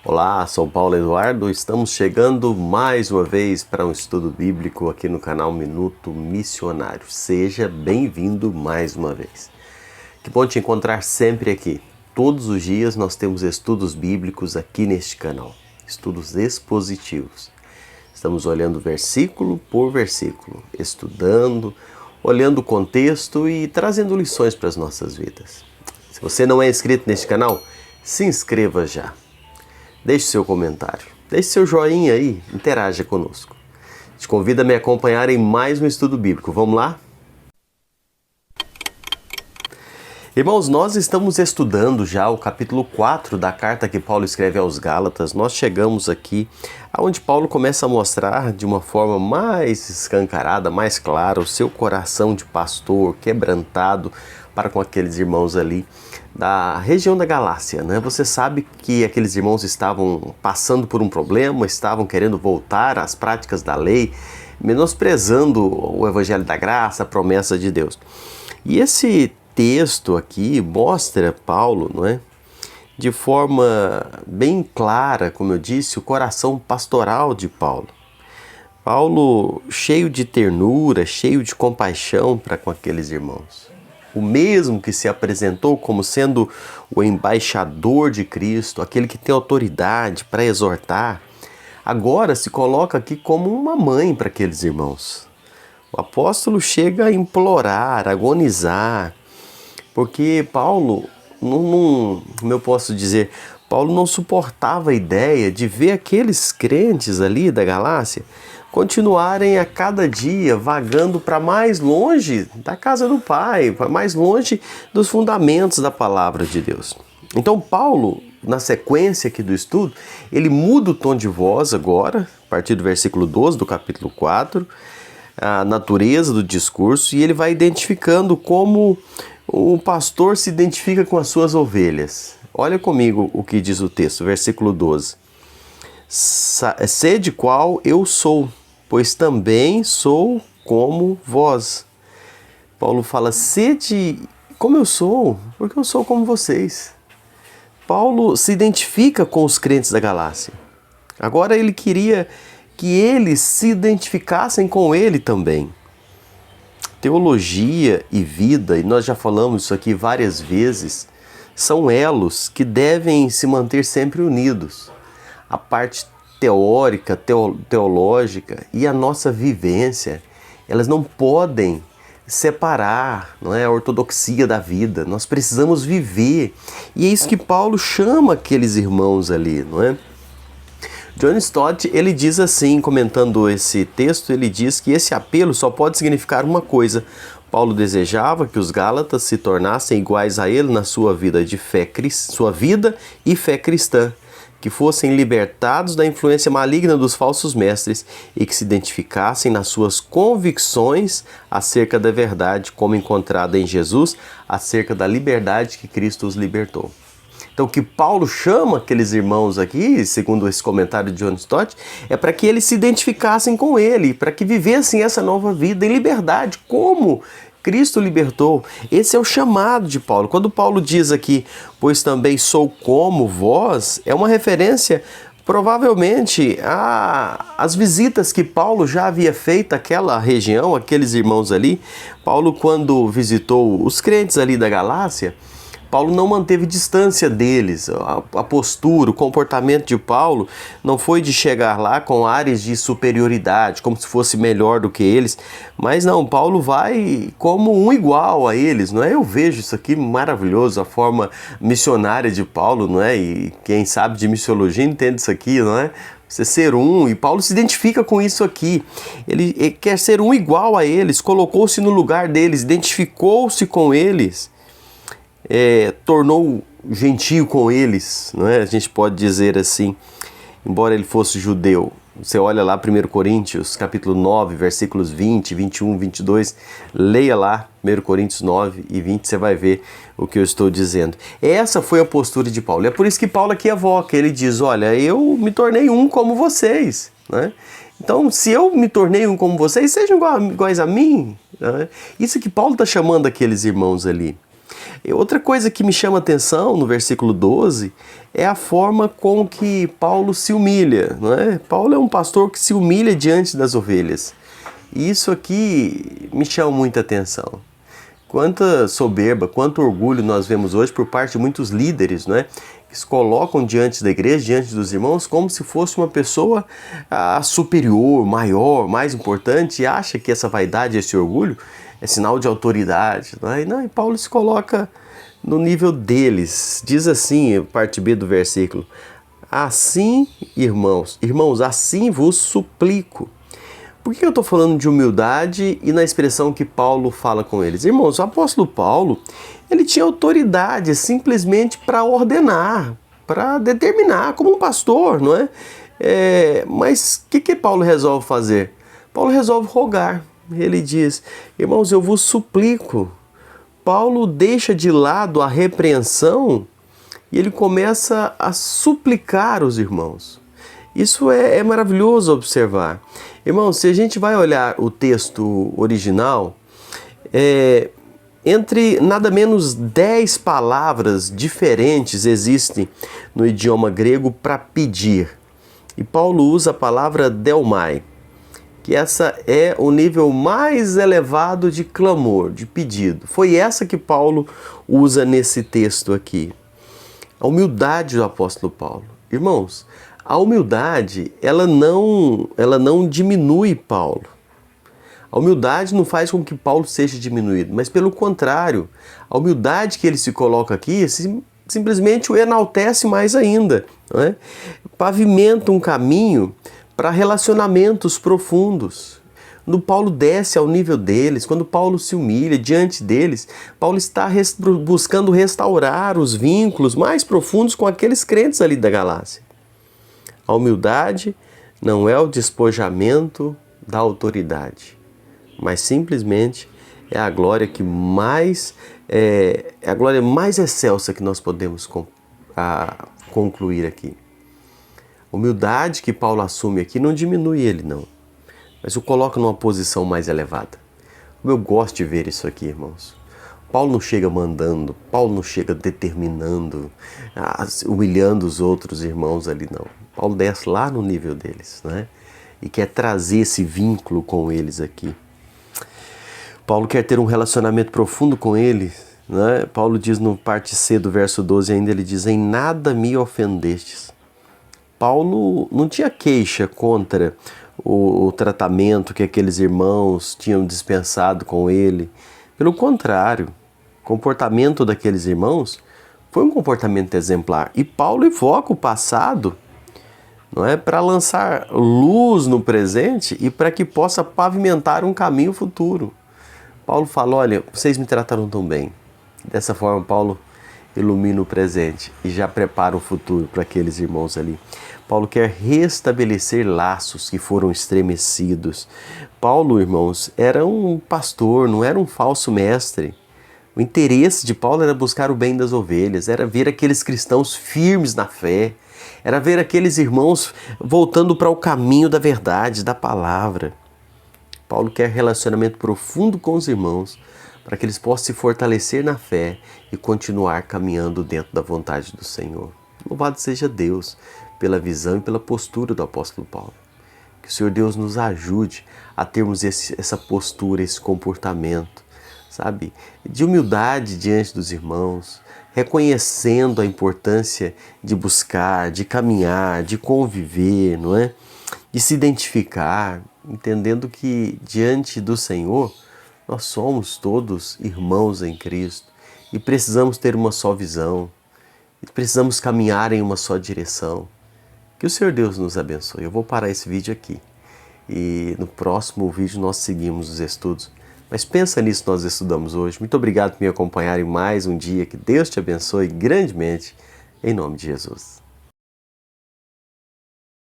Olá, sou Paulo Eduardo, estamos chegando mais uma vez para um estudo bíblico aqui no canal Minuto Missionário. Seja bem-vindo mais uma vez. Que bom te encontrar sempre aqui. Todos os dias nós temos estudos bíblicos aqui neste canal, estudos expositivos. Estamos olhando versículo por versículo, estudando, olhando o contexto e trazendo lições para as nossas vidas. Se você não é inscrito neste canal, se inscreva já. Deixe seu comentário, deixe seu joinha aí, interaja conosco. Te convido a me acompanhar em mais um estudo bíblico. Vamos lá? Irmãos, nós estamos estudando já o capítulo 4 da carta que Paulo escreve aos Gálatas. Nós chegamos aqui onde Paulo começa a mostrar de uma forma mais escancarada, mais clara, o seu coração de pastor quebrantado para com aqueles irmãos ali da região da Galácia, né? Você sabe que aqueles irmãos estavam passando por um problema, estavam querendo voltar às práticas da lei, menosprezando o evangelho da graça, a promessa de Deus. E esse texto aqui mostra Paulo, não é? De forma bem clara, como eu disse, o coração pastoral de Paulo. Paulo cheio de ternura, cheio de compaixão para com aqueles irmãos. O mesmo que se apresentou como sendo o embaixador de Cristo, aquele que tem autoridade para exortar, agora se coloca aqui como uma mãe para aqueles irmãos. O apóstolo chega a implorar, a agonizar, porque Paulo, como eu posso dizer, Paulo não suportava a ideia de ver aqueles crentes ali da Galácia continuarem a cada dia vagando para mais longe da casa do Pai, para mais longe dos fundamentos da palavra de Deus. Então Paulo, na sequência aqui do estudo, ele muda o tom de voz agora, a partir do versículo 12 do capítulo 4, a natureza do discurso, e ele vai identificando como o pastor se identifica com as suas ovelhas. Olha comigo o que diz o texto, versículo 12. Sede qual eu sou, pois também sou como vós. Paulo fala, sede como eu sou, porque eu sou como vocês. Paulo se identifica com os crentes da Galácia. Agora ele queria que eles se identificassem com ele também. Teologia e vida, e nós já falamos isso aqui várias vezes, são elos que devem se manter sempre unidos. A parte teórica, teológica e a nossa vivência, elas não podem separar, não é, a ortodoxia da vida. Nós precisamos viver. E é isso que Paulo chama aqueles irmãos ali, não é? John Stott, ele diz assim, comentando esse texto, ele diz que esse apelo só pode significar uma coisa. Paulo desejava que os Gálatas se tornassem iguais a ele na sua vida de fé, sua vida e fé cristã, que fossem libertados da influência maligna dos falsos mestres e que se identificassem nas suas convicções acerca da verdade como encontrada em Jesus, acerca da liberdade que Cristo os libertou. Então o que Paulo chama aqueles irmãos aqui, segundo esse comentário de John Stott, é para que eles se identificassem com ele, para que vivessem essa nova vida em liberdade, como Cristo libertou. Esse é o chamado de Paulo. Quando Paulo diz aqui, pois também sou como vós, é uma referência provavelmente às visitas que Paulo já havia feito àquela região, aqueles irmãos ali. Paulo, quando visitou os crentes ali da Galácia, Paulo não manteve distância deles. A postura, o comportamento de Paulo não foi de chegar lá com ares de superioridade, como se fosse melhor do que eles, mas não, Paulo vai como um igual a eles, não é? Eu vejo isso aqui maravilhoso, a forma missionária de Paulo, não é? E quem sabe de missiologia entende isso aqui, não é? Você ser um, e Paulo se identifica com isso aqui. Ele quer ser um igual a eles, colocou-se no lugar deles, identificou-se com eles. Tornou gentio com eles, não é? A gente pode dizer assim, embora ele fosse judeu. Você olha lá 1 Coríntios, capítulo 9, versículos 20, 21, 22, leia lá 1 Coríntios 9 e 20, você vai ver o que eu estou dizendo. Essa foi a postura de Paulo, é por isso que Paulo aqui evoca, ele diz, olha, eu me tornei um como vocês, né? Então, se eu me tornei um como vocês, sejam iguais a mim, né? Isso que Paulo está chamando aqueles irmãos ali. E outra coisa que me chama a atenção no versículo 12 é a forma com que Paulo se humilha, não é? Paulo é um pastor que se humilha diante das ovelhas. E isso aqui me chama muita atenção. Quanta soberba, quanto orgulho nós vemos hoje por parte de muitos líderes, não é? Que se colocam diante da igreja, diante dos irmãos, como se fosse uma pessoa superior, maior, mais importante, e acha que essa vaidade, esse orgulho, é sinal de autoridade. Não é? Não, e Paulo se coloca no nível deles. Diz assim, parte B do versículo: assim, irmãos, assim vos suplico. Por que eu estou falando de humildade e na expressão que Paulo fala com eles? Irmãos, o apóstolo Paulo, ele tinha autoridade simplesmente para ordenar, para determinar, como um pastor, não é? Mas o que Paulo resolve fazer? Paulo resolve rogar. Ele diz: irmãos, eu vos suplico. Paulo deixa de lado a repreensão e ele começa a suplicar os irmãos. Isso é maravilhoso observar. Irmãos, se a gente vai olhar o texto original, entre nada menos 10 palavras diferentes existem no idioma grego para pedir. E Paulo usa a palavra delmai, que essa é o nível mais elevado de clamor, de pedido. Foi essa que Paulo usa nesse texto aqui. A humildade do apóstolo Paulo. Irmãos, a humildade, ela não diminui Paulo. A humildade não faz com que Paulo seja diminuído, mas pelo contrário, a humildade que ele se coloca aqui simplesmente o enaltece mais ainda, não é? Pavimenta um caminho para relacionamentos profundos. Quando Paulo desce ao nível deles, quando Paulo se humilha diante deles, Paulo está buscando restaurar os vínculos mais profundos com aqueles crentes ali da Galácia. A humildade não é o despojamento da autoridade, mas simplesmente é a glória a glória mais excelsa que nós podemos concluir aqui. A humildade que Paulo assume aqui não diminui ele, não, mas o coloca numa posição mais elevada. Eu gosto de ver isso aqui, irmãos. Paulo não chega mandando, Paulo não chega determinando, humilhando os outros irmãos ali, não. Paulo desce lá no nível deles, né? E quer trazer esse vínculo com eles aqui. Paulo quer ter um relacionamento profundo com eles, né? Paulo diz no parte C do verso 12 ainda, ele diz: em nada me ofendestes. Paulo não tinha queixa contra o tratamento que aqueles irmãos tinham dispensado com ele. Pelo contrário, o comportamento daqueles irmãos foi um comportamento exemplar. E Paulo evoca o passado, não é, para lançar luz no presente e para que possa pavimentar um caminho futuro. Paulo fala: olha, vocês me trataram tão bem. Dessa forma, Paulo ilumina o presente e já prepara o futuro para aqueles irmãos ali. Paulo quer restabelecer laços que foram estremecidos. Paulo, irmãos, era um pastor, não era um falso mestre. O interesse de Paulo era buscar o bem das ovelhas, era ver aqueles cristãos firmes na fé, era ver aqueles irmãos voltando para o caminho da verdade, da palavra. Paulo quer relacionamento profundo com os irmãos, para que eles possam se fortalecer na fé e continuar caminhando dentro da vontade do Senhor. Louvado seja Deus pela visão e pela postura do apóstolo Paulo. Que o Senhor Deus nos ajude a termos essa postura, esse comportamento, sabe, de humildade diante dos irmãos, reconhecendo a importância de buscar, de caminhar, de conviver, não é? De se identificar, entendendo que diante do Senhor nós somos todos irmãos em Cristo e precisamos ter uma só visão, e precisamos caminhar em uma só direção. Que o Senhor Deus nos abençoe. Eu vou parar esse vídeo aqui e no próximo vídeo nós seguimos os estudos. Mas pensa nisso que nós estudamos hoje. Muito obrigado por me acompanhar em mais um dia. Que Deus te abençoe grandemente, em nome de Jesus.